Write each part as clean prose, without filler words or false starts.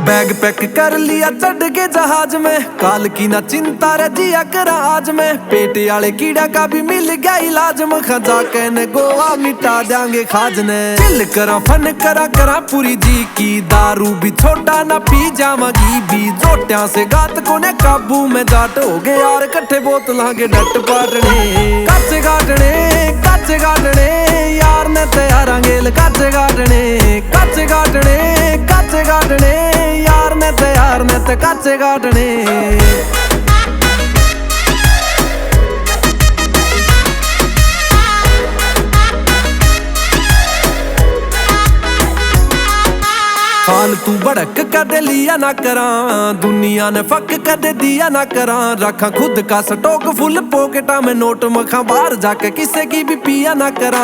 Bag pack कर लिया चढ़ के जहाज में, काल की ना चिंता रजिया करा आज में। पेट आले कीड़ा का भी मिल गया इलाज में, खजा के ने गोवा मिटा देंगे खाज ने। चिल करा फन करा पूरी जी की, दारू भी छोटा ना पी जावांगी भी। जोटियां से गात को ने काबू में जाट हो गए यार, कट्ठे बोतलां के डट पाटने। कच्चे गाटने यार ने तैयार गेल, कच्चे गाटने यार ने तैयार ने ते कच्चे गाटने। फालतू भड़क कदे लिया ना करा, दुनिया ने फक कदे दिया ना करा। रखा खुद का स्टॉक फुल पॉकेटा में, नोट मखा बाहर जाके किसे की भी पिया ना करा।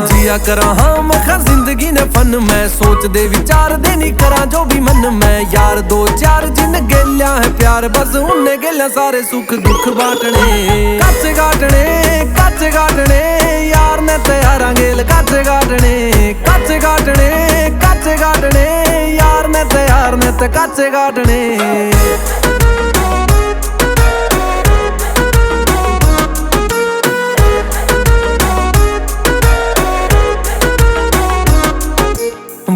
जिया करा हाँ मखा जिंदगी ने फन में, सोच दे विचार दे नहीं करा जो भी मन में। यार दो चार जिन गेलिया है प्यार, बस उनने गेलिया सारे सुख दुख बांटने। कच्चे गाटने यार ने तैयार गेल, कच्चे गाटने यार ने तैयार ने ते कच्चे गाटने।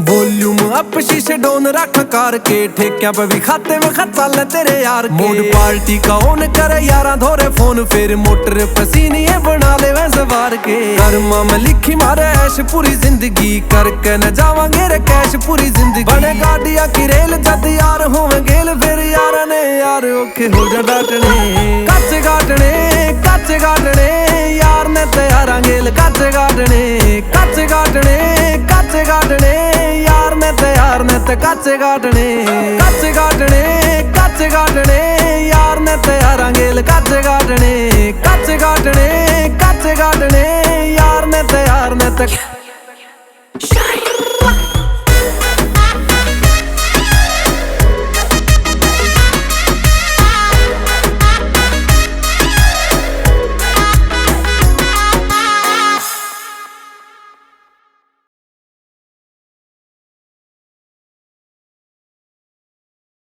वॉल्यूम अप शीशे डोन रख कार के, ठेकिया पे भी खाते में खता ले तेरे यार के। मूड पार्टी का ऑन करे यारा धोरे फोन, फिर मोटर पसीनी बना ले वैसे वार के। कर्मा में लिखी मारे ऐश पूरी जिंदगी, करके न जावांगे रे कैश पूरी जिंदगी। बने गाड़िया की रेल जद यार होवे गेल, फिर यार ने यार ओके हो जा डाटने। कच्चे गाटने यार ने तैयार गेल, कच्चे गाटने यार ने तैयार ने ते कच्चे गाटने। यार ने तैयार गेल, कच्चे गाटने यार ने तैयार ने ते